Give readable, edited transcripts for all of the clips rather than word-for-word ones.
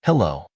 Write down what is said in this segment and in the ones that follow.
Hello.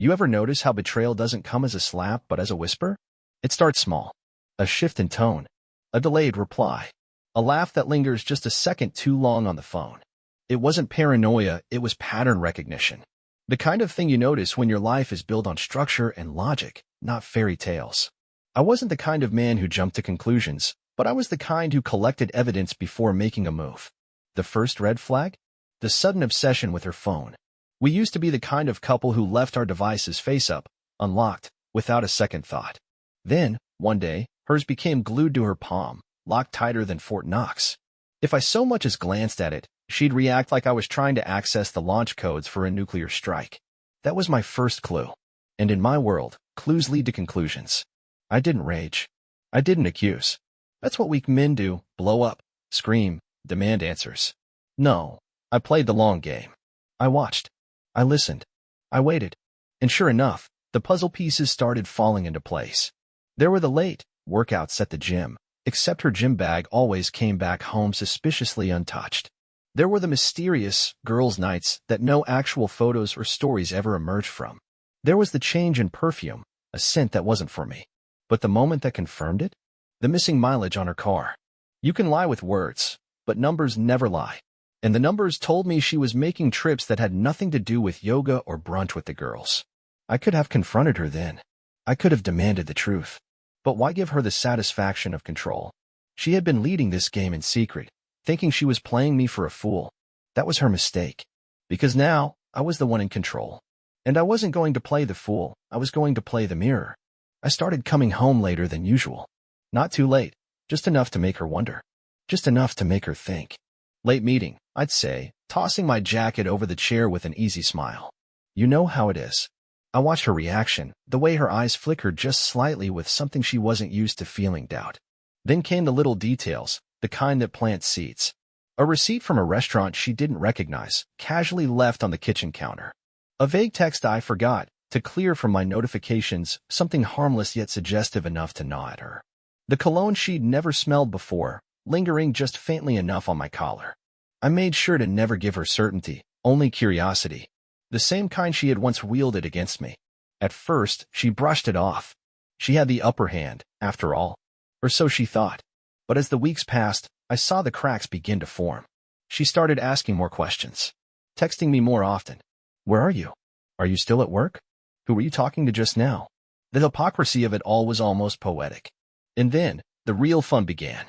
You ever notice how betrayal doesn't come as a slap but as a whisper? It starts small. A shift in tone. A delayed reply. A laugh that lingers just a second too long on the phone. It wasn't paranoia, it was pattern recognition. The kind of thing you notice when your life is built on structure and logic, not fairy tales. I wasn't the kind of man who jumped to conclusions, but I was the kind who collected evidence before making a move. The first red flag? The sudden obsession with her phone. We used to be the kind of couple who left our devices face up, unlocked, without a second thought. Then, one day, hers became glued to her palm, locked tighter than Fort Knox. If I so much as glanced at it, she'd react like I was trying to access the launch codes for a nuclear strike. That was my first clue. And in my world, clues lead to conclusions. I didn't rage. I didn't accuse. That's what weak men do, blow up, scream, demand answers. No, I played the long game. I watched. I listened. I waited. And sure enough, the puzzle pieces started falling into place. There were the late workouts at the gym, except her gym bag always came back home suspiciously untouched. There were the mysterious girls' nights that no actual photos or stories ever emerged from. There was the change in perfume, a scent that wasn't for me. But the moment that confirmed it? The missing mileage on her car. You can lie with words, but numbers never lie. And the numbers told me she was making trips that had nothing to do with yoga or brunch with the girls. I could have confronted her then. I could have demanded the truth. But why give her the satisfaction of control? She had been leading this game in secret, thinking she was playing me for a fool. That was her mistake. Because now, I was the one in control. And I wasn't going to play the fool, I was going to play the mirror. I started coming home later than usual. Not too late, just enough to make her wonder. Just enough to make her think. Late meeting, I'd say, tossing my jacket over the chair with an easy smile. You know how it is. I watched her reaction, the way her eyes flickered just slightly with something she wasn't used to feeling doubt. Then came the little details, the kind that plant seeds. A receipt from a restaurant she didn't recognize, casually left on the kitchen counter. A vague text I forgot to clear from my notifications, something harmless yet suggestive enough to gnaw at her. The cologne she'd never smelled before, lingering just faintly enough on my collar. I made sure to never give her certainty, only curiosity. The same kind she had once wielded against me. At first, she brushed it off. She had the upper hand, after all. Or so she thought. But as the weeks passed, I saw the cracks begin to form. She started asking more questions. Texting me more often. Where are you? Are you still at work? Who were you talking to just now? The hypocrisy of it all was almost poetic. And then, the real fun began.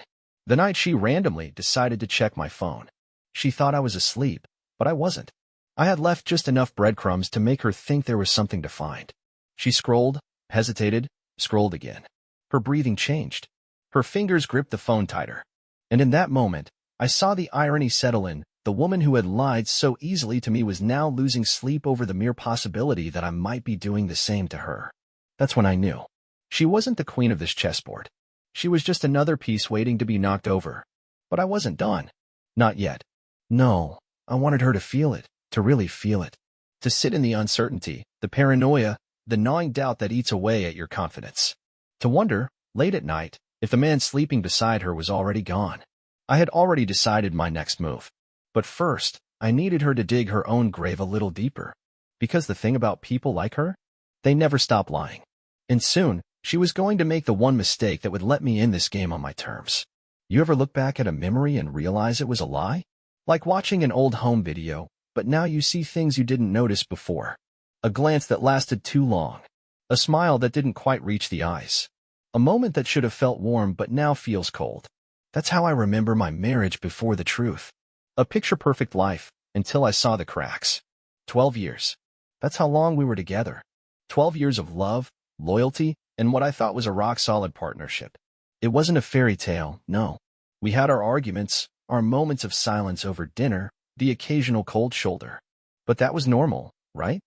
The night she randomly decided to check my phone. She thought I was asleep, but I wasn't. I had left just enough breadcrumbs to make her think there was something to find. She scrolled, hesitated, scrolled again. Her breathing changed. Her fingers gripped the phone tighter. And in that moment, I saw the irony settle in. The woman who had lied so easily to me was now losing sleep over the mere possibility that I might be doing the same to her. That's when I knew. She wasn't the queen of this chessboard. She was just another piece waiting to be knocked over. But I wasn't done. Not yet. No, I wanted her to feel it, to really feel it. To sit in the uncertainty, the paranoia, the gnawing doubt that eats away at your confidence. To wonder, late at night, if the man sleeping beside her was already gone. I had already decided my next move. But first, I needed her to dig her own grave a little deeper. Because the thing about people like her? They never stop lying. And soon, she was going to make the one mistake that would let me in this game on my terms. You ever look back at a memory and realize it was a lie? Like watching an old home video, but now you see things you didn't notice before. A glance that lasted too long. A smile that didn't quite reach the eyes. A moment that should have felt warm but now feels cold. That's how I remember my marriage before the truth. A picture-perfect life, until I saw the cracks. 12 years. That's how long we were together. 12 years of love, loyalty, and what I thought was a rock-solid partnership. It wasn't a fairy tale, no. We had our arguments, our moments of silence over dinner, the occasional cold shoulder. But that was normal, right?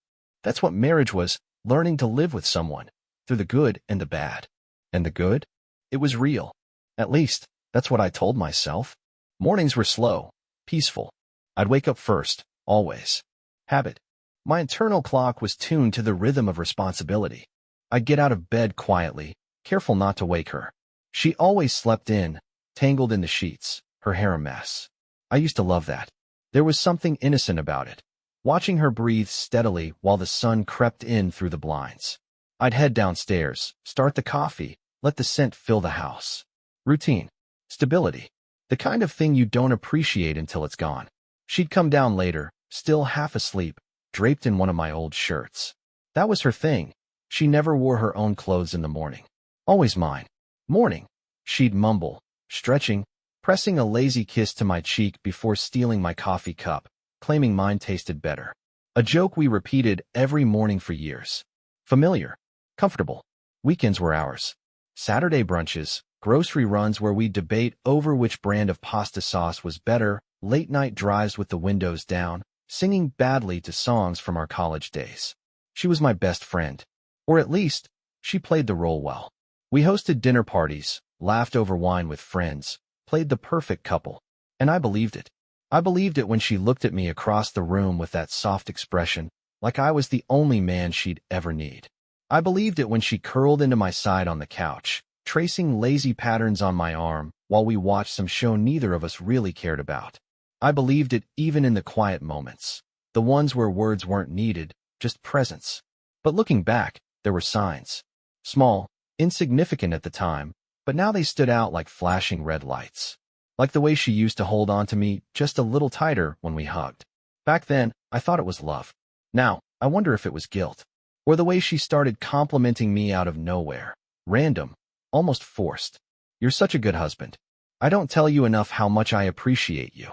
That's what marriage was, learning to live with someone, through the good and the bad. And the good? It was real. At least, that's what I told myself. Mornings were slow, peaceful. I'd wake up first, always. Habit. My internal clock was tuned to the rhythm of responsibility. I'd get out of bed quietly, careful not to wake her. She always slept in, tangled in the sheets, her hair a mess. I used to love that. There was something innocent about it. watching her breathe steadily while the sun crept in through the blinds. I'd head downstairs, start the coffee, let the scent fill the house. Routine. Stability. The kind of thing you don't appreciate until it's gone. She'd come down later, still half asleep, draped in one of my old shirts. That was her thing. She never wore her own clothes in the morning. Always mine. Morning. She'd mumble, stretching, pressing a lazy kiss to my cheek before stealing my coffee cup, claiming mine tasted better. A joke we repeated every morning for years. Familiar. Comfortable. Weekends were ours. Saturday brunches, grocery runs where we'd debate over which brand of pasta sauce was better, late-night drives with the windows down, singing badly to songs from our college days. She was my best friend. Or at least, she played the role well. We hosted dinner parties, laughed over wine with friends, played the perfect couple. And I believed it. I believed it when she looked at me across the room with that soft expression, like I was the only man she'd ever need. I believed it when she curled into my side on the couch, tracing lazy patterns on my arm while we watched some show neither of us really cared about. I believed it even in the quiet moments, the ones where words weren't needed, just presence. But looking back, there were signs. Small, insignificant at the time, but now they stood out like flashing red lights. Like the way she used to hold on to me just a little tighter when we hugged. Back then, I thought it was love. Now, I wonder if it was guilt. Or the way she started complimenting me out of nowhere. Random. Almost forced. You're such a good husband. I don't tell you enough how much I appreciate you.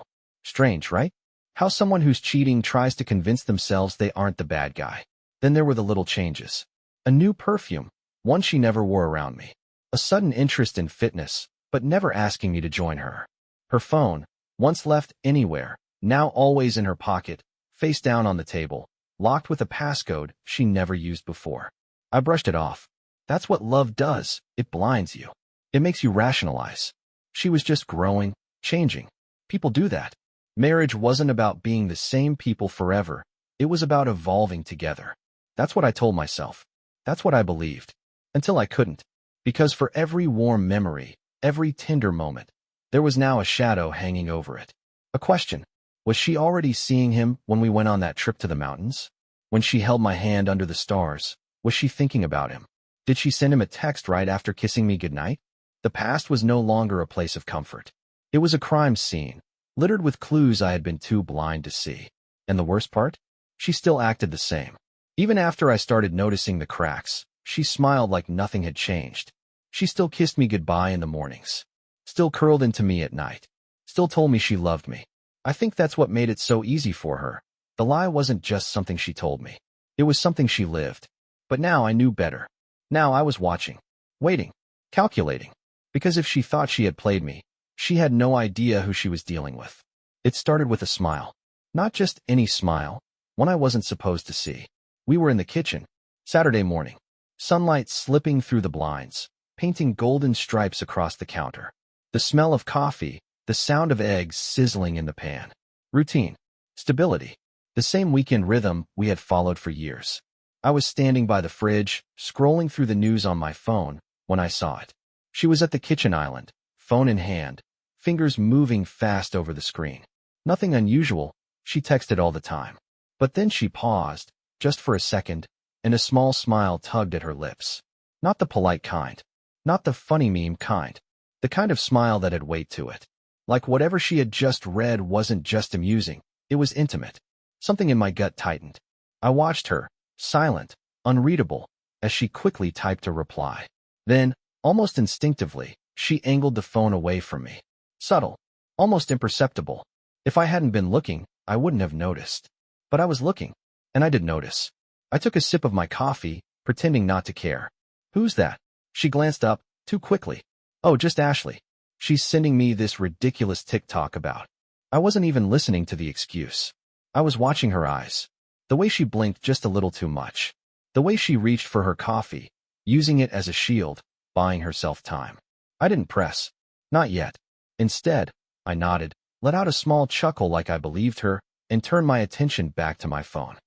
Strange, right? How someone who's cheating tries to convince themselves they aren't the bad guy. Then there were the little changes. A new perfume, one she never wore around me. A sudden interest in fitness, but never asking me to join her. Her phone, once left anywhere, now always in her pocket, face down on the table, locked with a passcode she never used before. I brushed it off. That's what love does. It blinds you. It makes you rationalize. She was just growing, changing. People do that. Marriage wasn't about being the same people forever. It was about evolving together. That's what I told myself. That's what I believed. Until I couldn't. Because for every warm memory, every tender moment, there was now a shadow hanging over it. A question. Was she already seeing him when we went on that trip to the mountains? When she held my hand under the stars, was she thinking about him? Did she send him a text right after kissing me goodnight? The past was no longer a place of comfort. It was a crime scene, littered with clues I had been too blind to see. And the worst part? She still acted the same. Even after I started noticing the cracks, she smiled like nothing had changed. She still kissed me goodbye in the mornings. Still curled into me at night. Still told me she loved me. I think that's what made it so easy for her. The lie wasn't just something she told me. It was something she lived. But now I knew better. Now I was watching, waiting, calculating. Because if she thought she had played me, she had no idea who she was dealing with. It started with a smile. Not just any smile, one I wasn't supposed to see. We were in the kitchen, Saturday morning. Sunlight slipping through the blinds, painting golden stripes across the counter. The smell of coffee, the sound of eggs sizzling in the pan. Routine. Stability. The same weekend rhythm we had followed for years. I was standing by the fridge, scrolling through the news on my phone, when I saw it. She was at the kitchen island, phone in hand, fingers moving fast over the screen. Nothing unusual, she texted all the time. But then she paused, just for a second, and a small smile tugged at her lips. Not the polite kind. Not the funny meme kind. The kind of smile that had weight to it. Like whatever she had just read wasn't just amusing, it was intimate. Something in my gut tightened. I watched her, silent, unreadable, as she quickly typed a reply. Then, almost instinctively, she angled the phone away from me. Subtle, almost imperceptible. If I hadn't been looking, I wouldn't have noticed. But I was looking, and I did notice. I took a sip of my coffee, pretending not to care. Who's that? She glanced up, too quickly. Oh, just Ashley. She's sending me this ridiculous TikTok about. I wasn't even listening to the excuse. I was watching her eyes. The way she blinked just a little too much. The way she reached for her coffee, using it as a shield, buying herself time. I didn't press. Not yet. Instead, I nodded, let out a small chuckle like I believed her, and turned my attention back to my phone.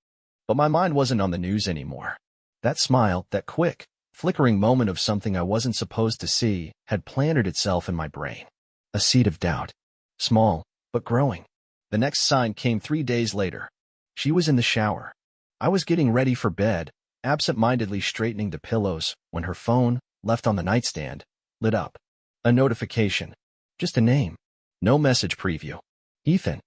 But my mind wasn't on the news anymore. That smile, that quick, flickering moment of something I wasn't supposed to see, had planted itself in my brain. A seed of doubt. Small, but growing. The next sign came 3 days later. She was in the shower. I was getting ready for bed, absent-mindedly straightening the pillows, when her phone, left on the nightstand, lit up. A notification. Just a name. No message preview. Ethan.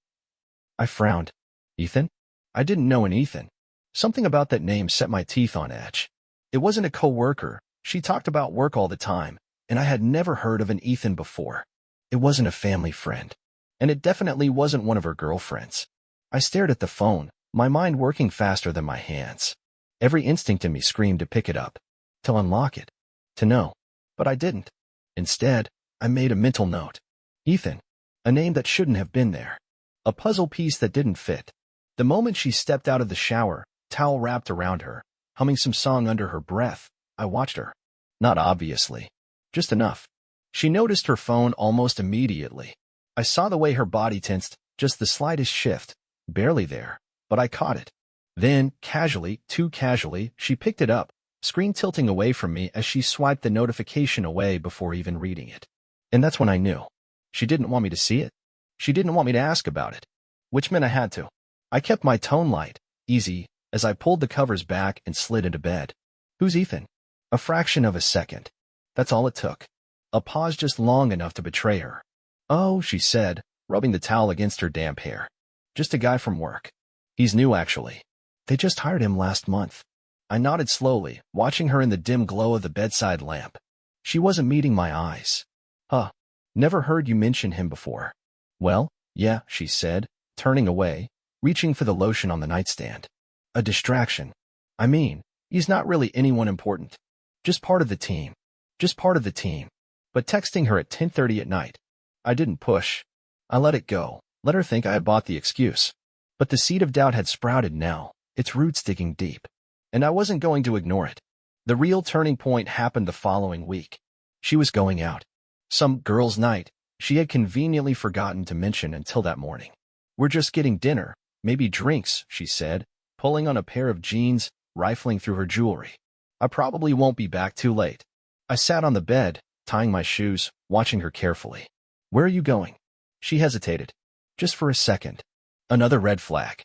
I frowned. Ethan? I didn't know an Ethan. Something about that name set my teeth on edge. It wasn't a coworker. She talked about work all the time, and I had never heard of an Ethan before. It wasn't a family friend. And it definitely wasn't one of her girlfriends. I stared at the phone, my mind working faster than my hands. Every instinct in me screamed to pick it up, to unlock it, to know. But I didn't. Instead, I made a mental note. Ethan. A name that shouldn't have been there. A puzzle piece that didn't fit. The moment she stepped out of the shower, towel wrapped around her, humming some song under her breath, I watched her. Not obviously. Just enough. She noticed her phone almost immediately. I saw the way her body tensed, just the slightest shift. Barely there, but I caught it. Then, casually, too casually, she picked it up, screen tilting away from me as she swiped the notification away before even reading it. And that's when I knew. She didn't want me to see it. She didn't want me to ask about it. Which meant I had to. I kept my tone light, easy, as I pulled the covers back and slid into bed. Who's Ethan? A fraction of a second. That's all it took. A pause just long enough to betray her. Oh, she said, rubbing the towel against her damp hair. Just a guy from work. He's new, actually. They just hired him last month. I nodded slowly, watching her in the dim glow of the bedside lamp. She wasn't meeting my eyes. Huh. Never heard you mention him before. Well, yeah, she said, turning away, reaching for the lotion on the nightstand. A distraction. I mean, he's not really anyone important. Just part of the team. Just part of the team. But texting her at 10:30 at night. I didn't push. I let it go, let her think I had bought the excuse. But the seed of doubt had sprouted now, its roots digging deep. And I wasn't going to ignore it. The real turning point happened the following week. She was going out. Some girls' night she had conveniently forgotten to mention until that morning. We're just getting dinner, maybe drinks, she said, pulling on a pair of jeans, rifling through her jewelry. I probably won't be back too late. I sat on the bed, tying my shoes, watching her carefully. Where are you going? She hesitated. Just for a second. Another red flag.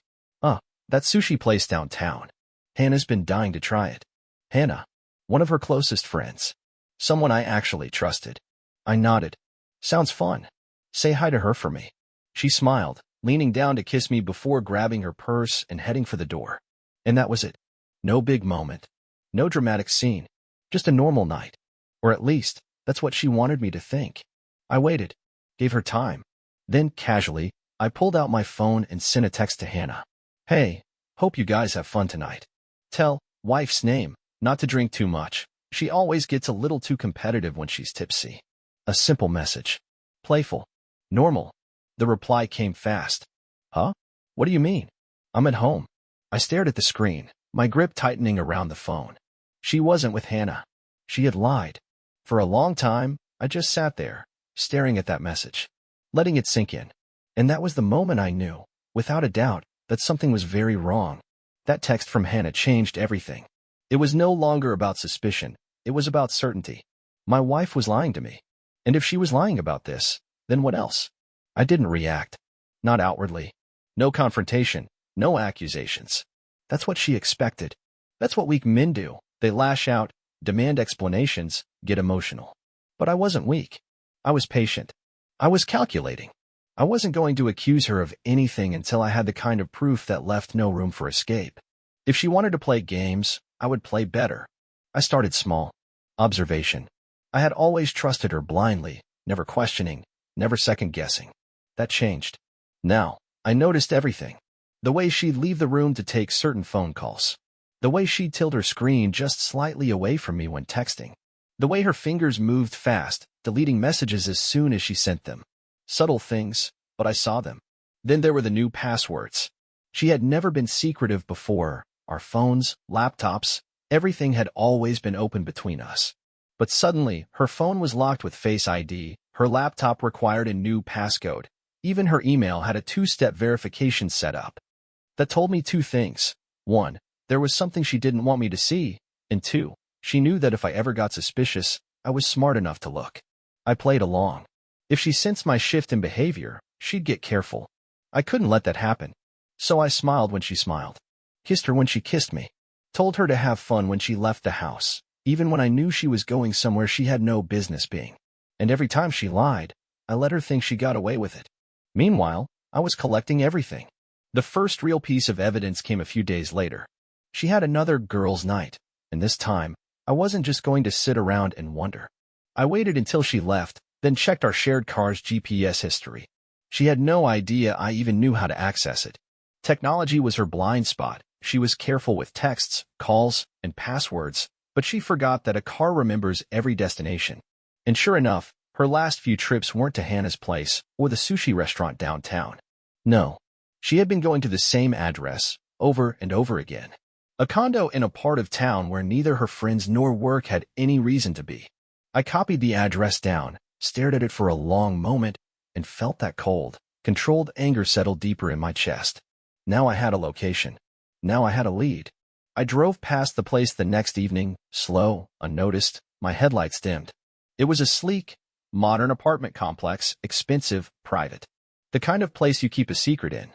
That sushi place downtown. Hannah's been dying to try it. Hannah. One of her closest friends. Someone I actually trusted. I nodded. Sounds fun. Say hi to her for me. She smiled, leaning down to kiss me before grabbing her purse and heading for the door. And that was it. No big moment. No dramatic scene. Just a normal night. Or at least, that's what she wanted me to think. I waited. Gave her time. Then, casually, I pulled out my phone and sent a text to Hannah. Hey, hope you guys have fun tonight. Tell wife's name not to drink too much. She always gets a little too competitive when she's tipsy. A simple message. Playful. Normal. The reply came fast. Huh? What do you mean? I'm at home. I stared at the screen, my grip tightening around the phone. She wasn't with Hannah. She had lied. For a long time, I just sat there, staring at that message, letting it sink in. And that was the moment I knew, without a doubt, that something was very wrong. That text from Hannah changed everything. It was no longer about suspicion. It was about certainty. My wife was lying to me. And if she was lying about this, then what else? I didn't react. Not outwardly. No confrontation. No accusations. That's what she expected. That's what weak men do. They lash out, demand explanations, get emotional. But I wasn't weak. I was patient. I was calculating. I wasn't going to accuse her of anything until I had the kind of proof that left no room for escape. If she wanted to play games, I would play better. I started small. Observation. I had always trusted her blindly, never questioning, never second-guessing. That changed. Now, I noticed everything. The way she'd leave the room to take certain phone calls. The way she'd tilt her screen just slightly away from me when texting. The way her fingers moved fast, deleting messages as soon as she sent them. Subtle things, but I saw them. Then there were the new passwords. She had never been secretive before. Our phones, laptops, everything had always been open between us. But suddenly, her phone was locked with Face ID, her laptop required a new passcode. Even her email had a two-step verification set up. That told me two things. One, there was something she didn't want me to see, and two, she knew that if I ever got suspicious, I was smart enough to look. I played along. If she sensed my shift in behavior, she'd get careful. I couldn't let that happen. So I smiled when she smiled, kissed her when she kissed me, told her to have fun when she left the house, even when I knew she was going somewhere she had no business being. And every time she lied, I let her think she got away with it. Meanwhile, I was collecting everything. The first real piece of evidence came a few days later. She had another girls' night, and this time, I wasn't just going to sit around and wonder. I waited until she left, then checked our shared car's GPS history. She had no idea I even knew how to access it. Technology was her blind spot. She was careful with texts, calls, and passwords, but she forgot that a car remembers every destination. And sure enough, her last few trips weren't to Hannah's place or the sushi restaurant downtown. No, she had been going to the same address over and over again. A condo in a part of town where neither her friends nor work had any reason to be. I copied the address down, stared at it for a long moment, and felt that cold, controlled anger settle deeper in my chest. Now I had a location. Now I had a lead. I drove past the place the next evening, slow, unnoticed, my headlights dimmed. It was a sleek, modern apartment complex, expensive, private. The kind of place you keep a secret in.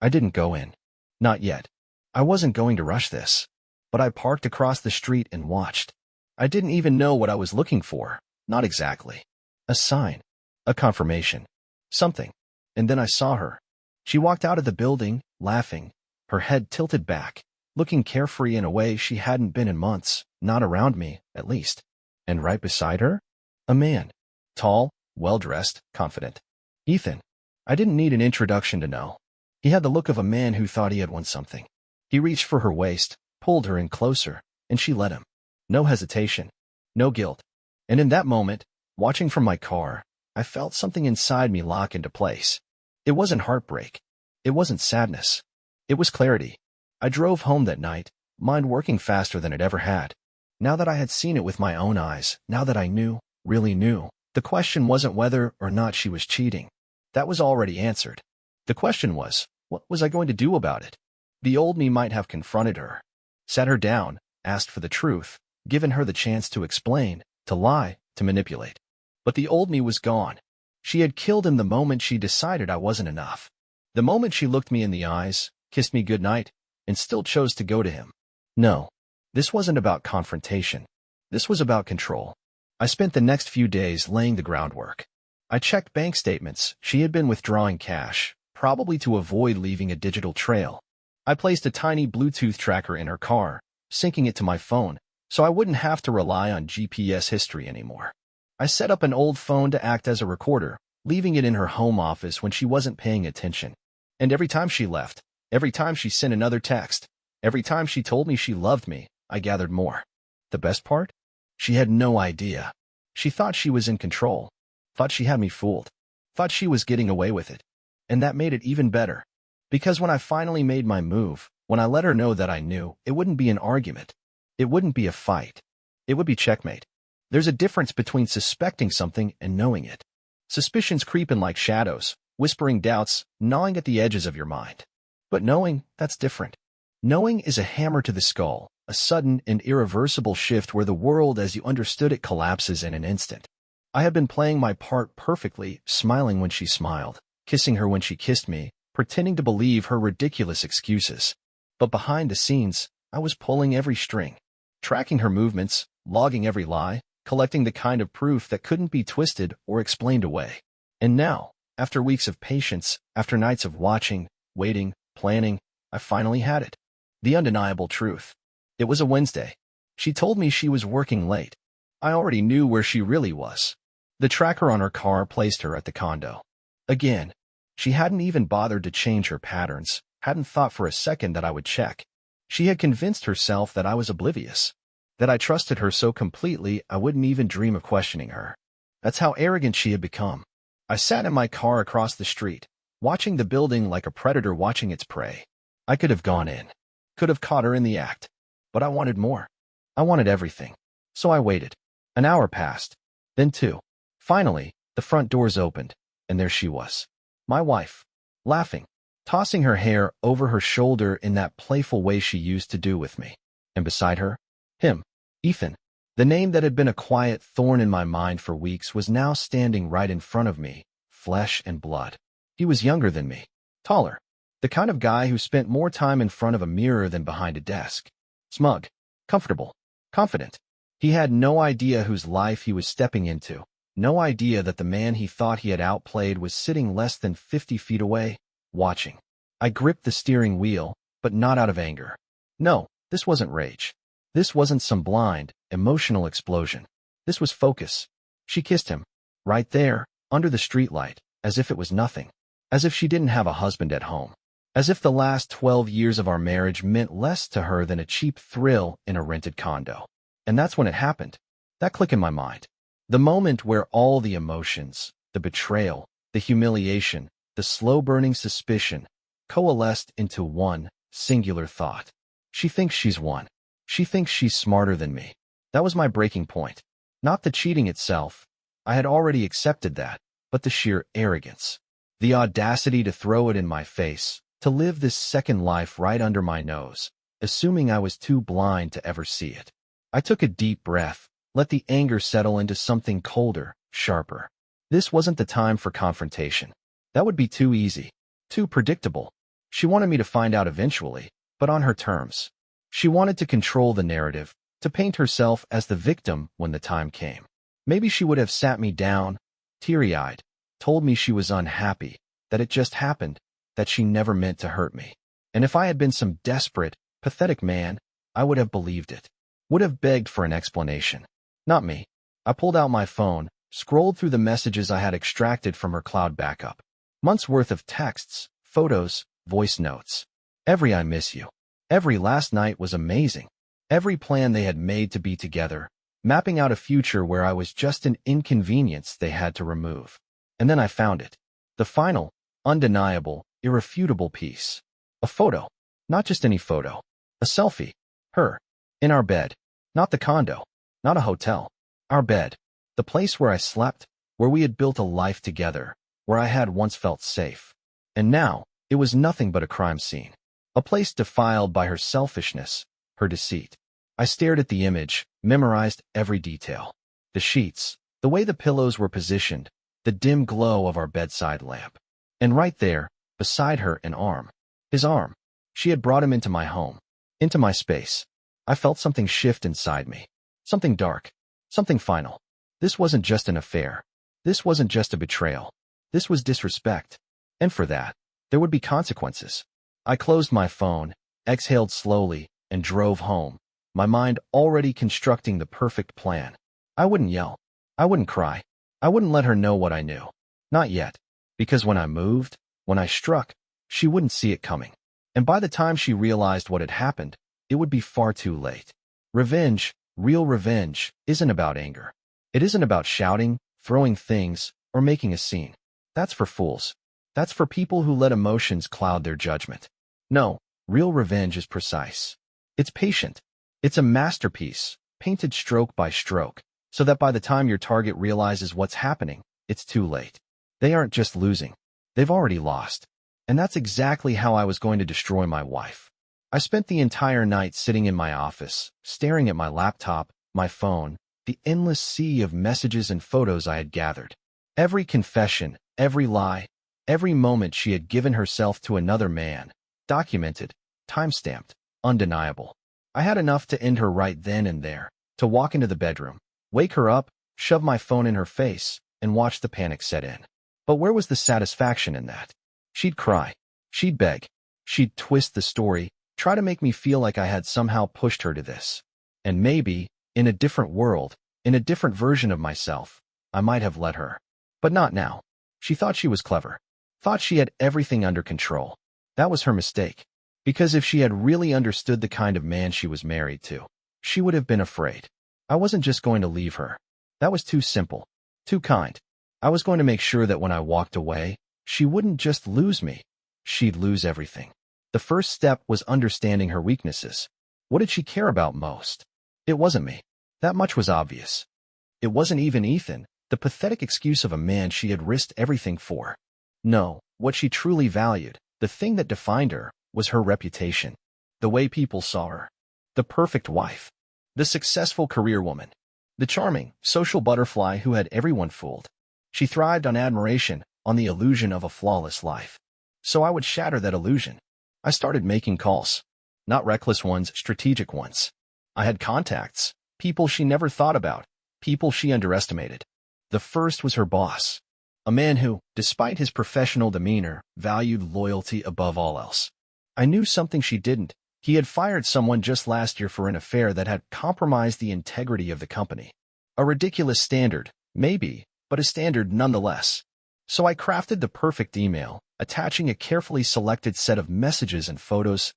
I didn't go in. Not yet. I wasn't going to rush this. But I parked across the street and watched. I didn't even know what I was looking for. Not exactly. A sign. A confirmation. Something. And then I saw her. She walked out of the building, laughing, her head tilted back, looking carefree in a way she hadn't been in months, not around me, at least. And right beside her? A man. Tall, well-dressed, confident. Ethan. I didn't need an introduction to know. He had the look of a man who thought he had won something. He reached for her waist, pulled her in closer, and she let him. No hesitation. No guilt. And in that moment, watching from my car, I felt something inside me lock into place. It wasn't heartbreak. It wasn't sadness. It was clarity. I drove home that night, mind working faster than it ever had. Now that I had seen it with my own eyes, now that I knew, really knew, the question wasn't whether or not she was cheating. That was already answered. The question was, what was I going to do about it? The old me might have confronted her, sat her down, asked for the truth, given her the chance to explain, to lie, to manipulate. But the old me was gone. She had killed him the moment she decided I wasn't enough. The moment she looked me in the eyes, kissed me goodnight, and still chose to go to him. No, this wasn't about confrontation. This was about control. I spent the next few days laying the groundwork. I checked bank statements. She had been withdrawing cash, probably to avoid leaving a digital trail. I placed a tiny Bluetooth tracker in her car, syncing it to my phone, so I wouldn't have to rely on GPS history anymore. I set up an old phone to act as a recorder, leaving it in her home office when she wasn't paying attention. And every time she left, every time she sent another text, every time she told me she loved me, I gathered more. The best part? She had no idea. She thought she was in control, thought she had me fooled, thought she was getting away with it. And that made it even better. Because when I finally made my move, when I let her know that I knew, it wouldn't be an argument. It wouldn't be a fight. It would be checkmate. There's a difference between suspecting something and knowing it. Suspicions creep in like shadows, whispering doubts, gnawing at the edges of your mind. But knowing, that's different. Knowing is a hammer to the skull, a sudden and irreversible shift where the world as you understood it collapses in an instant. I had been playing my part perfectly, smiling when she smiled, kissing her when she kissed me, pretending to believe her ridiculous excuses. But behind the scenes, I was pulling every string, tracking her movements, logging every lie, collecting the kind of proof that couldn't be twisted or explained away. And now, after weeks of patience, after nights of watching, waiting, planning, I finally had it. The undeniable truth. It was a Wednesday. She told me she was working late. I already knew where she really was. The tracker on her car placed her at the condo. Again, she hadn't even bothered to change her patterns, hadn't thought for a second that I would check. She had convinced herself that I was oblivious, that I trusted her so completely I wouldn't even dream of questioning her. That's how arrogant she had become. I sat in my car across the street, watching the building like a predator watching its prey. I could have gone in, could have caught her in the act, but I wanted more. I wanted everything. So I waited. An hour passed, then two. Finally, the front doors opened, and there she was. My wife, laughing, tossing her hair over her shoulder in that playful way she used to do with me. And beside her, him, Ethan. The name that had been a quiet thorn in my mind for weeks was now standing right in front of me, flesh and blood. He was younger than me, taller, The kind of guy who spent more time in front of a mirror than behind a desk. Smug, comfortable, confident. He had no idea whose life he was stepping into, no idea that the man he thought he had outplayed was sitting less than 50 feet away, watching. I gripped the steering wheel, but not out of anger. No, this wasn't rage. This wasn't some blind, emotional explosion. This was focus. She kissed him. Right there, under the streetlight, as if it was nothing. As if she didn't have a husband at home. As if the last 12 years of our marriage meant less to her than a cheap thrill in a rented condo. And that's when it happened. That click in my mind. The moment where all the emotions, the betrayal, the humiliation, the slow-burning suspicion, coalesced into one singular thought. She thinks she's won. She thinks she's smarter than me. That was my breaking point. Not the cheating itself. I had already accepted that, but the sheer arrogance. The audacity to throw it in my face, to live this second life right under my nose, assuming I was too blind to ever see it. I took a deep breath, let the anger settle into something colder, sharper. This wasn't the time for confrontation. That would be too easy, too predictable. She wanted me to find out eventually, but on her terms. She wanted to control the narrative, to paint herself as the victim when the time came. Maybe she would have sat me down, teary-eyed, told me she was unhappy, that it just happened, that she never meant to hurt me. And if I had been some desperate, pathetic man, I would have believed it, would have begged for an explanation. Not me. I pulled out my phone, scrolled through the messages I had extracted from her cloud backup. Months worth of texts, photos, voice notes. Every I miss you. Every last night was amazing. Every plan they had made to be together, mapping out a future where I was just an inconvenience they had to remove. And then I found it. The final, undeniable, irrefutable piece. A photo. Not just any photo. A selfie. Her. In our bed. Not the condo. Not a hotel. Our bed. The place where I slept, where we had built a life together, where I had once felt safe. And now, it was nothing but a crime scene. A place defiled by her selfishness, her deceit. I stared at the image, memorized every detail. The sheets, the way the pillows were positioned, the dim glow of our bedside lamp. And right there, beside her, an arm. His arm. She had brought him into my home, into my space. I felt something shift inside me. Something dark. Something final. This wasn't just an affair. This wasn't just a betrayal. This was disrespect. And for that, there would be consequences. I closed my phone, exhaled slowly, and drove home, my mind already constructing the perfect plan. I wouldn't yell. I wouldn't cry. I wouldn't let her know what I knew. Not yet. Because when I moved, when I struck, she wouldn't see it coming. And by the time she realized what had happened, it would be far too late. Revenge, real revenge, isn't about anger. It isn't about shouting, throwing things, or making a scene. That's for fools. That's for people who let emotions cloud their judgment. No, real revenge is precise. It's patient. It's a masterpiece, painted stroke by stroke, so that by the time your target realizes what's happening, it's too late. They aren't just losing. They've already lost. And that's exactly how I was going to destroy my wife. I spent the entire night sitting in my office, staring at my laptop, my phone, the endless sea of messages and photos I had gathered. Every confession, every lie, every moment she had given herself to another man, documented, time-stamped, undeniable. I had enough to end her right then and there, to walk into the bedroom, wake her up, shove my phone in her face, and watch the panic set in. But where was the satisfaction in that? She'd cry. She'd beg. She'd twist the story, try to make me feel like I had somehow pushed her to this. And maybe, in a different world, in a different version of myself, I might have let her. But not now. She thought she was clever. Thought she had everything under control. That was her mistake. Because if she had really understood the kind of man she was married to, she would have been afraid. I wasn't just going to leave her. That was too simple. Too kind. I was going to make sure that when I walked away, she wouldn't just lose me. She'd lose everything. The first step was understanding her weaknesses. What did she care about most? It wasn't me. That much was obvious. It wasn't even Ethan, the pathetic excuse of a man she had risked everything for. No, what she truly valued, the thing that defined her, was her reputation. The way people saw her. The perfect wife. The successful career woman. The charming, social butterfly who had everyone fooled. She thrived on admiration, on the illusion of a flawless life. So I would shatter that illusion. I started making calls. Not reckless ones, strategic ones. I had contacts, people she never thought about, people she underestimated. The first was her boss, a man who, despite his professional demeanor, valued loyalty above all else. I knew something she didn't. He had fired someone just last year for an affair that had compromised the integrity of the company. A ridiculous standard, maybe, but a standard nonetheless. So I crafted the perfect email, attaching a carefully selected set of messages and photos,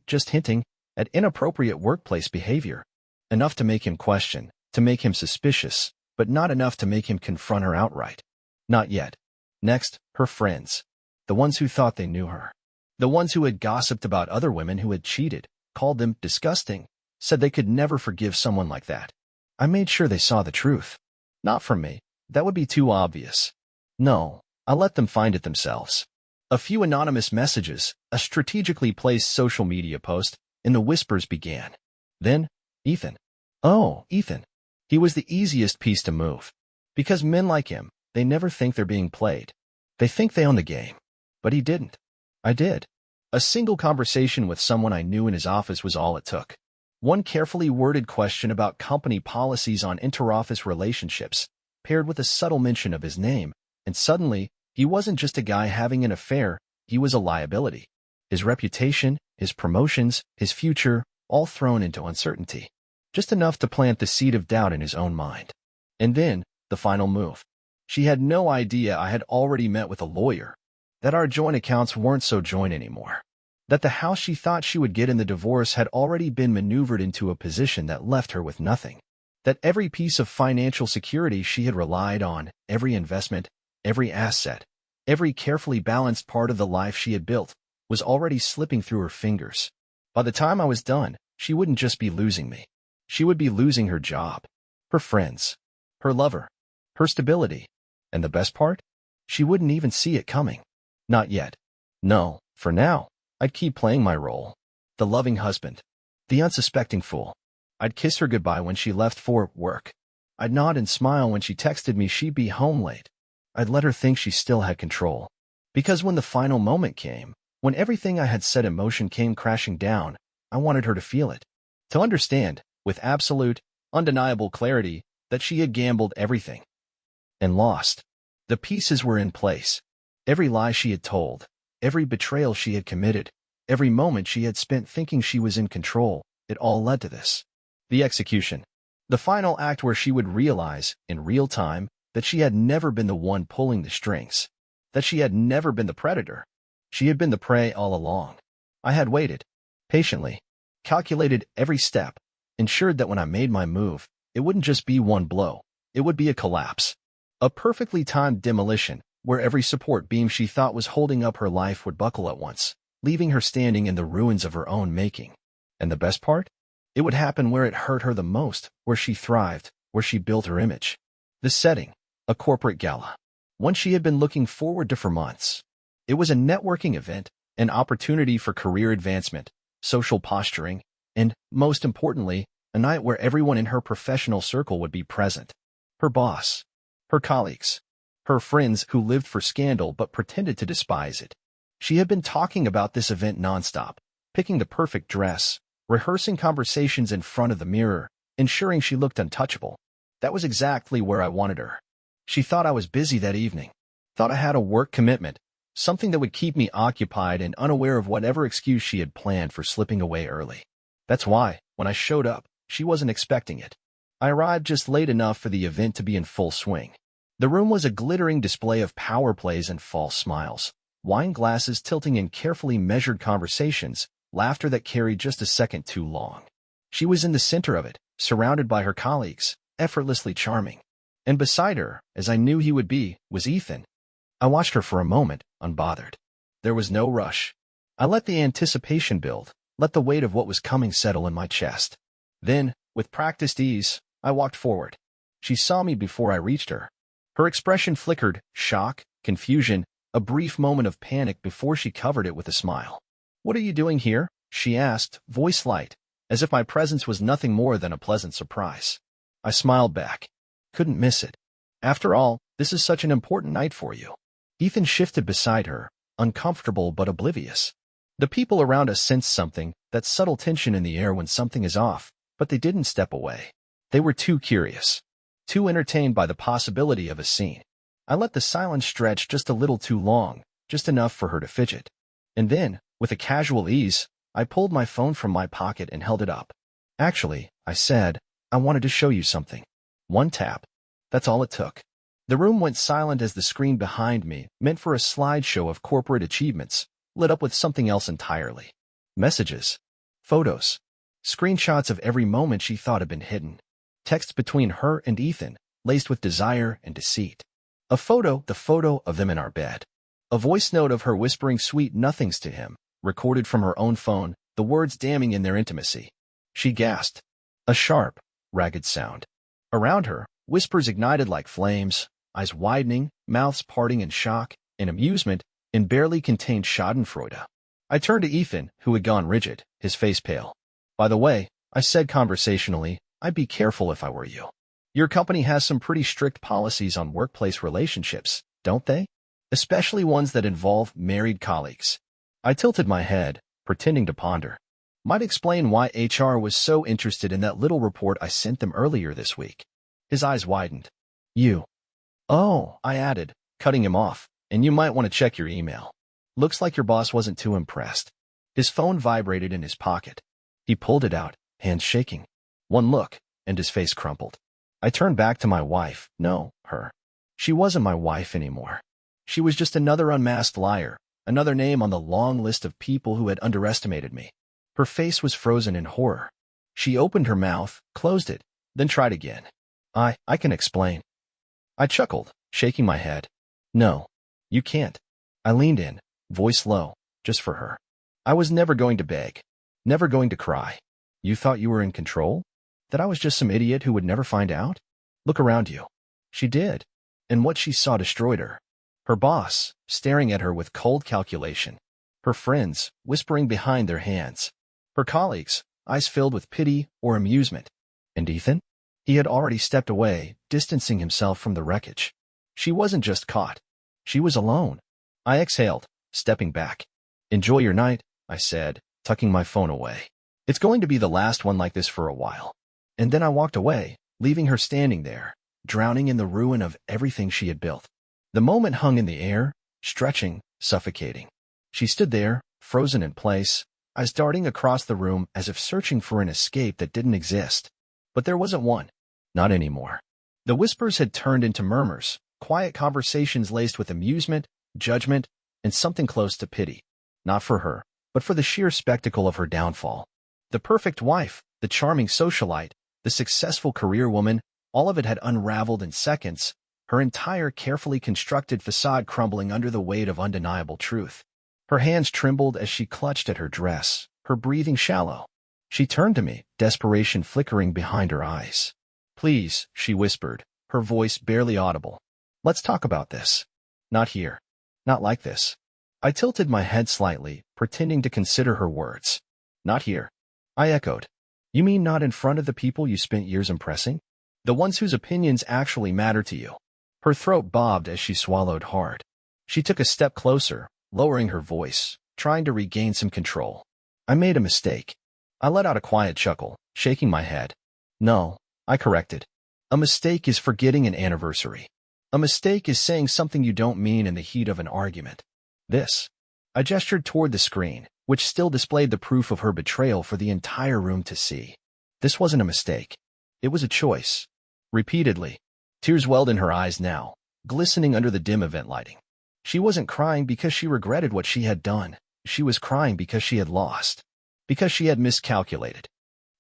just hinting, at inappropriate workplace behavior. Enough to make him question, to make him suspicious, but not enough to make him confront her outright. Not yet. Next, her friends. The ones who thought they knew her. The ones who had gossiped about other women who had cheated, called them disgusting, said they could never forgive someone like that. I made sure they saw the truth. Not from me. That would be too obvious. No, I let them find it themselves. A few anonymous messages, a strategically placed social media post, and the whispers began. Then, Ethan. Oh, Ethan. He was the easiest piece to move. Because men like him, they never think they're being played. They think they own the game. But he didn't. I did. A single conversation with someone I knew in his office was all it took. One carefully worded question about company policies on interoffice relationships, paired with a subtle mention of his name, and suddenly, he wasn't just a guy having an affair, he was a liability. His reputation, his promotions, his future, all thrown into uncertainty. Just enough to plant the seed of doubt in his own mind. And then, the final move. She had no idea I had already met with a lawyer, that our joint accounts weren't so joint anymore, that the house she thought she would get in the divorce had already been maneuvered into a position that left her with nothing, that every piece of financial security she had relied on, every investment, every asset, every carefully balanced part of the life she had built, was already slipping through her fingers. By the time I was done, she wouldn't just be losing me. She would be losing her job, her friends, her lover, her stability. And the best part? She wouldn't even see it coming. Not yet. No, for now, I'd keep playing my role. The loving husband. The unsuspecting fool. I'd kiss her goodbye when she left for work. I'd nod and smile when she texted me she'd be home late. I'd let her think she still had control. Because when the final moment came, when everything I had set in motion came crashing down, I wanted her to feel it. To understand, with absolute, undeniable clarity, that she had gambled everything. And lost. The pieces were in place. Every lie she had told, every betrayal she had committed, every moment she had spent thinking she was in control, it all led to this. The execution. The final act where she would realize, in real time, that she had never been the one pulling the strings. That she had never been the predator. She had been the prey all along. I had waited. Patiently. Calculated every step. Ensured that when I made my move, it wouldn't just be one blow. It would be a collapse. A perfectly timed demolition, where every support beam she thought was holding up her life would buckle at once, leaving her standing in the ruins of her own making. And the best part? It would happen where it hurt her the most, where she thrived, where she built her image. The setting, a corporate gala. One she had been looking forward to for months. It was a networking event, an opportunity for career advancement, social posturing, and, most importantly, a night where everyone in her professional circle would be present. Her boss, her colleagues, her friends who lived for scandal but pretended to despise it. She had been talking about this event nonstop, picking the perfect dress, rehearsing conversations in front of the mirror, ensuring she looked untouchable. That was exactly where I wanted her. She thought I was busy that evening, thought I had a work commitment, something that would keep me occupied and unaware of whatever excuse she had planned for slipping away early. That's why, when I showed up, she wasn't expecting it. I arrived just late enough for the event to be in full swing. The room was a glittering display of power plays and false smiles, wine glasses tilting in carefully measured conversations, laughter that carried just a second too long. She was in the center of it, surrounded by her colleagues, effortlessly charming. And beside her, as I knew he would be, was Ethan. I watched her for a moment, unbothered. There was no rush. I let the anticipation build, let the weight of what was coming settle in my chest. Then, with practiced ease, I walked forward. She saw me before I reached her. Her expression flickered, shock, confusion, a brief moment of panic before she covered it with a smile. "What are you doing here?" she asked, voice light, as if my presence was nothing more than a pleasant surprise. I smiled back. Couldn't miss it. After all, this is such an important night for you. Ethan shifted beside her, uncomfortable but oblivious. The people around us sensed something, that subtle tension in the air when something is off, but they didn't step away. They were too curious, too entertained by the possibility of a scene. I let the silence stretch just a little too long, just enough for her to fidget. And then, with a casual ease, I pulled my phone from my pocket and held it up. Actually, I said, I wanted to show you something. One tap. That's all it took. The room went silent as the screen behind me, meant for a slideshow of corporate achievements, lit up with something else entirely. Messages. Photos. Screenshots of every moment she thought had been hidden. Texts between her and Ethan, laced with desire and deceit. The photo of them in our bed. A voice note of her whispering sweet nothings to him, recorded from her own phone, the words damning in their intimacy. She gasped. A sharp, ragged sound. Around her, whispers ignited like flames, eyes widening, mouths parting in shock, in amusement, in barely contained schadenfreude. I turned to Ethan, who had gone rigid, his face pale. By the way, I said conversationally, I'd be careful if I were you. Your company has some pretty strict policies on workplace relationships, don't they? Especially ones that involve married colleagues. I tilted my head, pretending to ponder. Might explain why HR was so interested in that little report I sent them earlier this week. His eyes widened. You. Oh, I added, cutting him off, and you might want to check your email. Looks like your boss wasn't too impressed. His phone vibrated in his pocket. He pulled it out, hands shaking. One look, and his face crumpled. I turned back to my wife. No, her. She wasn't my wife anymore. She was just another unmasked liar, another name on the long list of people who had underestimated me. Her face was frozen in horror. She opened her mouth, closed it, then tried again. I can explain. I chuckled, shaking my head. No, you can't. I leaned in, voice low, just for her. I was never going to beg, never going to cry. You thought you were in control? That I was just some idiot who would never find out? Look around you. She did. And what she saw destroyed her. Her boss, staring at her with cold calculation. Her friends, whispering behind their hands. Her colleagues, eyes filled with pity or amusement. And Ethan? He had already stepped away, distancing himself from the wreckage. She wasn't just caught. She was alone. I exhaled, stepping back. Enjoy your night, I said, tucking my phone away. It's going to be the last one like this for a while. And then I walked away, leaving her standing there, drowning in the ruin of everything she had built. The moment hung in the air, stretching, suffocating. She stood there, frozen in place, eyes darting across the room as if searching for an escape that didn't exist. But there wasn't one. Not anymore. The whispers had turned into murmurs, quiet conversations laced with amusement, judgment, and something close to pity. Not for her, but for the sheer spectacle of her downfall. The perfect wife, the charming socialite, the successful career woman, all of it had unraveled in seconds, her entire carefully constructed facade crumbling under the weight of undeniable truth. Her hands trembled as she clutched at her dress, her breathing shallow. She turned to me, desperation flickering behind her eyes. Please, she whispered, her voice barely audible. Let's talk about this. Not here. Not like this. I tilted my head slightly, pretending to consider her words. Not here. I echoed. You mean not in front of the people you spent years impressing? The ones whose opinions actually matter to you? Her throat bobbed as she swallowed hard. She took a step closer, lowering her voice, trying to regain some control. I made a mistake. I let out a quiet chuckle, shaking my head. No, I corrected. A mistake is forgetting an anniversary. A mistake is saying something you don't mean in the heat of an argument. This. I gestured toward the screen, which still displayed the proof of her betrayal for the entire room to see. This wasn't a mistake. It was a choice. Repeatedly. Tears welled in her eyes now, glistening under the dim event lighting. She wasn't crying because she regretted what she had done. She was crying because she had lost. Because she had miscalculated.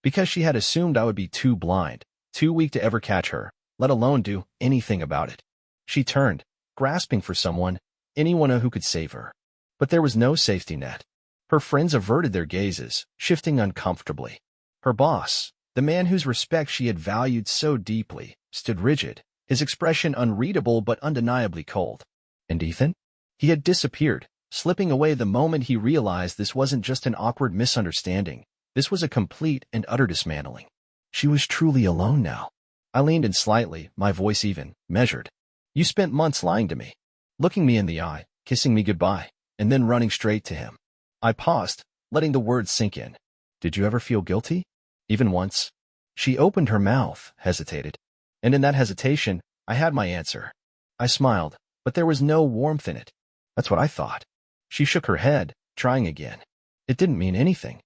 Because she had assumed I would be too blind, too weak to ever catch her, let alone do anything about it. She turned, grasping for someone, anyone who could save her. But there was no safety net. Her friends averted their gazes, shifting uncomfortably. Her boss, the man whose respect she had valued so deeply, stood rigid, his expression unreadable but undeniably cold. And Ethan? He had disappeared, slipping away the moment he realized this wasn't just an awkward misunderstanding. This was a complete and utter dismantling. She was truly alone now. I leaned in slightly, my voice even, measured. You spent months lying to me, looking me in the eye, kissing me goodbye. and then running straight to him. I paused, letting the words sink in. Did you ever feel guilty? Even once? She opened her mouth, hesitated. And in that hesitation, I had my answer. I smiled, but there was no warmth in it. That's what I thought. She shook her head, trying again. It didn't mean anything.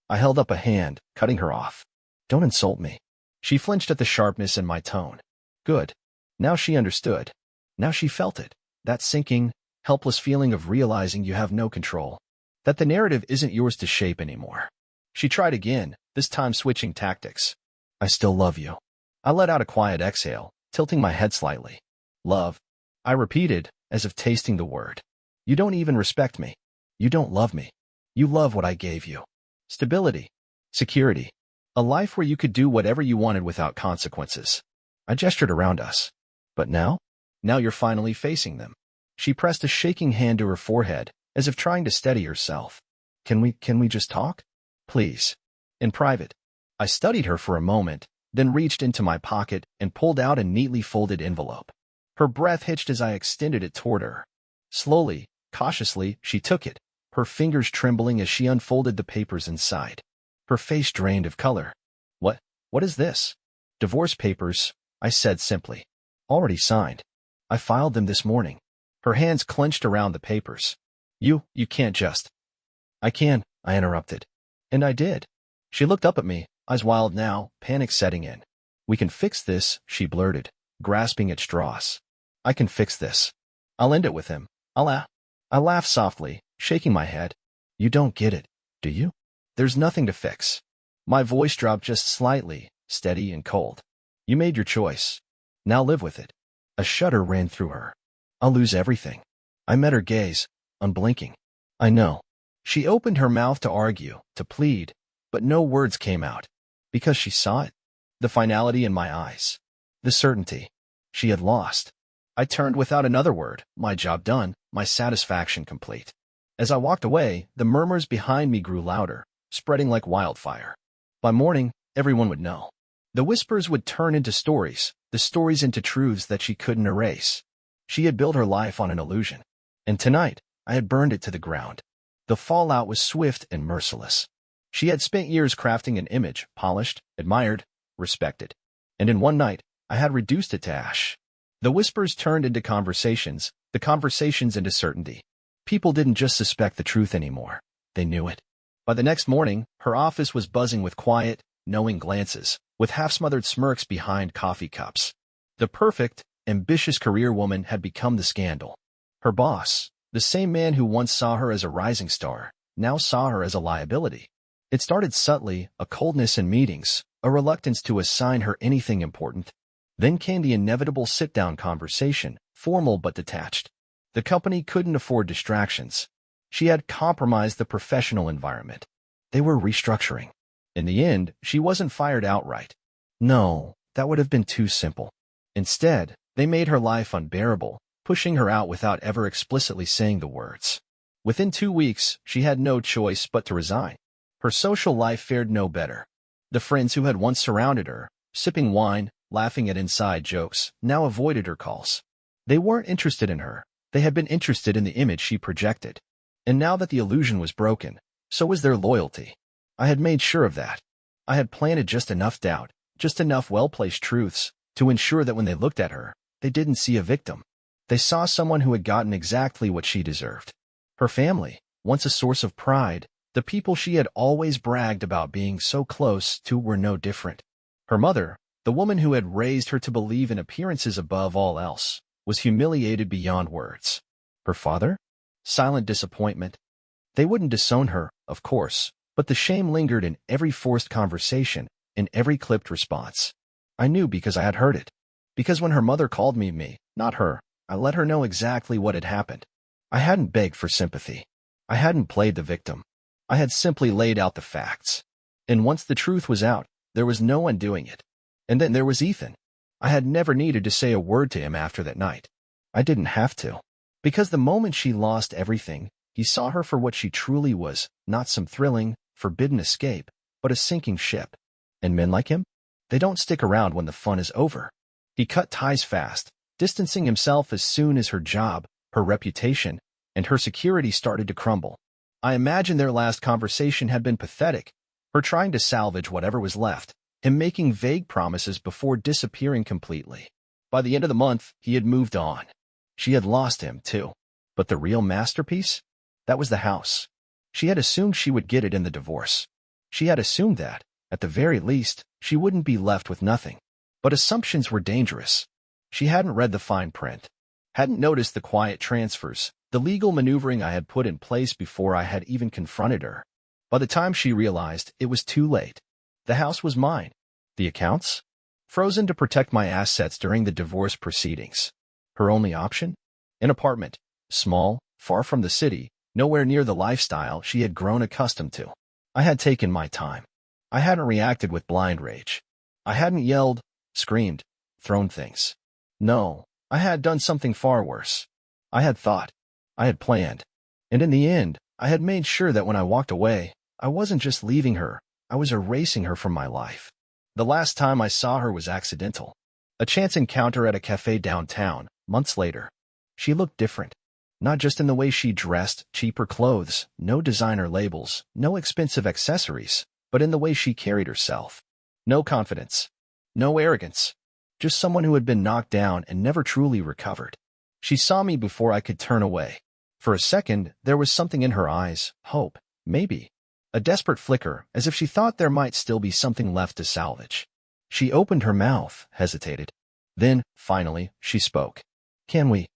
I held up a hand, cutting her off. Don't insult me. She flinched at the sharpness in my tone. Good. Now she understood. Now she felt it. That sinking, helpless feeling of realizing you have no control. That the narrative isn't yours to shape anymore. She tried again, this time switching tactics. I still love you. I let out a quiet exhale, tilting my head slightly. Love. I repeated, as if tasting the word. You don't even respect me. You don't love me. You love what I gave you. Stability. Security. A life where you could do whatever you wanted without consequences. I gestured around us. But now? Now you're finally facing them. She pressed a shaking hand to her forehead, as if trying to steady herself. Can we just talk? Please. In private. I studied her for a moment, then reached into my pocket and pulled out a neatly folded envelope. Her breath hitched as I extended it toward her. Slowly, cautiously, she took it, her fingers trembling as she unfolded the papers inside. Her face drained of color. What is this? Divorce papers, I said simply. Already signed. I filed them this morning. Her hands clenched around the papers. You can't just. I can, I interrupted. And I did. She looked up at me, eyes wild now, panic setting in. We can fix this, she blurted, grasping at straws. I can fix this. I'll end it with him. I laughed softly, shaking my head. You don't get it, do you? There's nothing to fix. My voice dropped just slightly, steady and cold. You made your choice. Now live with it. A shudder ran through her. I'll lose everything. I met her gaze, unblinking. I know. She opened her mouth to argue, to plead, but no words came out. Because she saw it. The finality in my eyes. The certainty. She had lost. I turned without another word, my job done, my satisfaction complete. As I walked away, the murmurs behind me grew louder, spreading like wildfire. By morning, everyone would know. The whispers would turn into stories, the stories into truths that she couldn't erase. She had built her life on an illusion. And tonight, I had burned it to the ground. The fallout was swift and merciless. She had spent years crafting an image, polished, admired, respected. And in one night, I had reduced it to ash. The whispers turned into conversations, the conversations into certainty. People didn't just suspect the truth anymore. They knew it. By the next morning, her office was buzzing with quiet, knowing glances, with half-smothered smirks behind coffee cups. The perfect, ambitious career woman had become the scandal. Her boss, the same man who once saw her as a rising star, now saw her as a liability. It started subtly, a coldness in meetings, a reluctance to assign her anything important. Then came the inevitable sit-down conversation, formal but detached. The company couldn't afford distractions. She had compromised the professional environment. They were restructuring. In the end, she wasn't fired outright. No, that would have been too simple. Instead, they made her life unbearable, pushing her out without ever explicitly saying the words. Within 2 weeks, she had no choice but to resign. Her social life fared no better. The friends who had once surrounded her, sipping wine, laughing at inside jokes, now avoided her calls. They weren't interested in her. They had been interested in the image she projected. And now that the illusion was broken, so was their loyalty. I had made sure of that. I had planted just enough doubt, just enough well-placed truths, to ensure that when they looked at her, they didn't see a victim. They saw someone who had gotten exactly what she deserved. Her family, once a source of pride, the people she had always bragged about being so close to were no different. Her mother, the woman who had raised her to believe in appearances above all else, was humiliated beyond words. Her father? Silent disappointment. They wouldn't disown her, of course, but the shame lingered in every forced conversation, in every clipped response. I knew because I had heard it. Because when her mother called me, not her, I let her know exactly what had happened. I hadn't begged for sympathy. I hadn't played the victim. I had simply laid out the facts. And once the truth was out, there was no undoing it. And then there was Ethan. I had never needed to say a word to him after that night. I didn't have to. Because the moment she lost everything, he saw her for what she truly was, not some thrilling, forbidden escape, but a sinking ship. And men like him? They don't stick around when the fun is over. He cut ties fast, distancing himself as soon as her job, her reputation, and her security started to crumble. I imagine their last conversation had been pathetic, her trying to salvage whatever was left, him making vague promises before disappearing completely. By the end of the month, he had moved on. She had lost him, too. But the real masterpiece? That was the house. She had assumed she would get it in the divorce. She had assumed that, at the very least, she wouldn't be left with nothing. But assumptions were dangerous. She hadn't read the fine print, hadn't noticed the quiet transfers, the legal maneuvering I had put in place before I had even confronted her. By the time she realized, it was too late. The house was mine. The accounts? Frozen to protect my assets during the divorce proceedings. Her only option? An apartment. Small, far from the city, nowhere near the lifestyle she had grown accustomed to. I had taken my time. I hadn't reacted with blind rage. I hadn't yelled, screamed, thrown things. No, I had done something far worse. I had thought. I had planned. And in the end, I had made sure that when I walked away, I wasn't just leaving her, I was erasing her from my life. The last time I saw her was accidental. A chance encounter at a cafe downtown, months later. She looked different. Not just in the way she dressed, cheaper clothes, no designer labels, no expensive accessories, but in the way she carried herself. No confidence. No arrogance. Just someone who had been knocked down and never truly recovered. She saw me before I could turn away. For a second, there was something in her eyes, hope, maybe. A desperate flicker, as if she thought there might still be something left to salvage. She opened her mouth, hesitated. Then, finally, she spoke. Can we?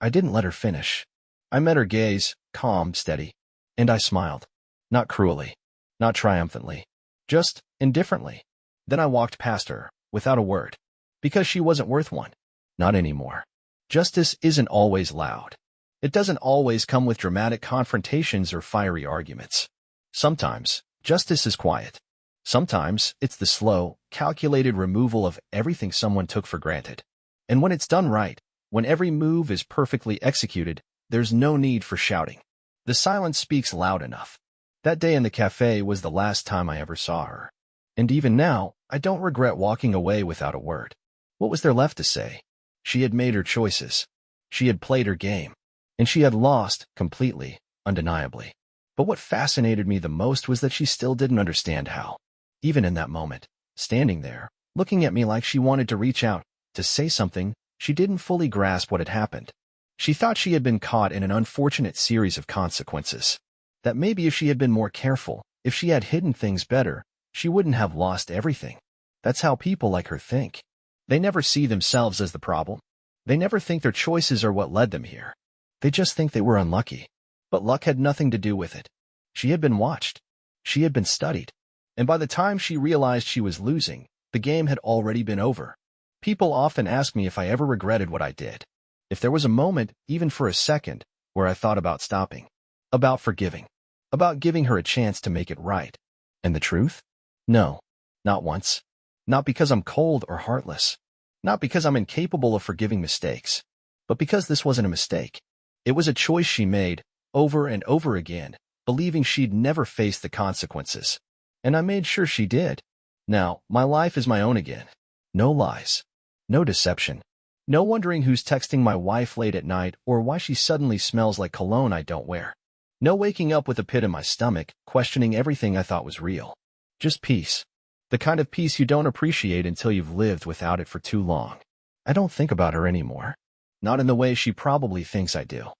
I didn't let her finish. I met her gaze, calm, steady. And I smiled. Not cruelly. Not triumphantly. Just indifferently. Then I walked past her, without a word. Because she wasn't worth one. Not anymore. Justice isn't always loud. It doesn't always come with dramatic confrontations or fiery arguments. Sometimes, justice is quiet. Sometimes, it's the slow, calculated removal of everything someone took for granted. And when it's done right, when every move is perfectly executed, there's no need for shouting. The silence speaks loud enough. That day in the cafe was the last time I ever saw her. And even now, I don't regret walking away without a word. What was there left to say? She had made her choices. She had played her game. And she had lost, completely, undeniably. But what fascinated me the most was that she still didn't understand how. Even in that moment, standing there, looking at me like she wanted to reach out, to say something, she didn't fully grasp what had happened. She thought she had been caught in an unfortunate series of consequences. That maybe if she had been more careful, if she had hidden things better, she wouldn't have lost everything. That's how people like her think. They never see themselves as the problem. They never think their choices are what led them here. They just think they were unlucky. But luck had nothing to do with it. She had been watched. She had been studied. And by the time she realized she was losing, the game had already been over. People often ask me if I ever regretted what I did. If there was a moment, even for a second, where I thought about stopping. About forgiving. About giving her a chance to make it right. And the truth? No. Not once. Not because I'm cold or heartless. Not because I'm incapable of forgiving mistakes. But because this wasn't a mistake. It was a choice she made, over and over again, believing she'd never face the consequences. And I made sure she did. Now, my life is my own again. No lies. No deception. No wondering who's texting my wife late at night or why she suddenly smells like cologne I don't wear. No waking up with a pit in my stomach, questioning everything I thought was real. Just peace. The kind of peace you don't appreciate until you've lived without it for too long. I don't think about her anymore. Not in the way she probably thinks I do.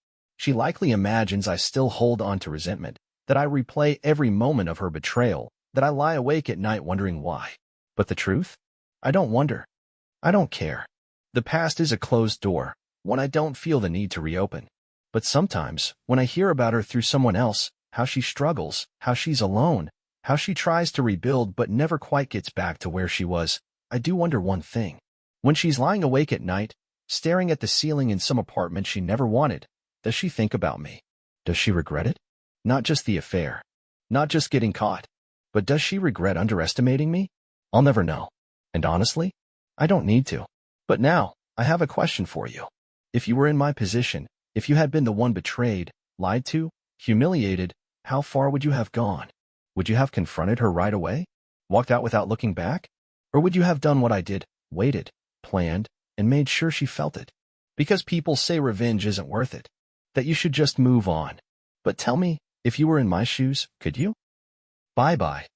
She likely imagines I still hold on to resentment, that I replay every moment of her betrayal, that I lie awake at night wondering why. But the truth? I don't wonder. I don't care. The past is a closed door, one I don't feel the need to reopen. But sometimes, when I hear about her through someone else, how she struggles, how she's alone, how she tries to rebuild but never quite gets back to where she was, I do wonder one thing. When she's lying awake at night, staring at the ceiling in some apartment she never wanted, does she think about me? Does she regret it? Not just the affair. Not just getting caught. But does she regret underestimating me? I'll never know. And honestly, I don't need to. But now, I have a question for you. If you were in my position, if you had been the one betrayed, lied to, humiliated, how far would you have gone? Would you have confronted her right away? Walked out without looking back? Or would you have done what I did, waited, planned, and made sure she felt it? Because people say revenge isn't worth it. that you should just move on. But tell me, if you were in my shoes, could you? Bye-bye.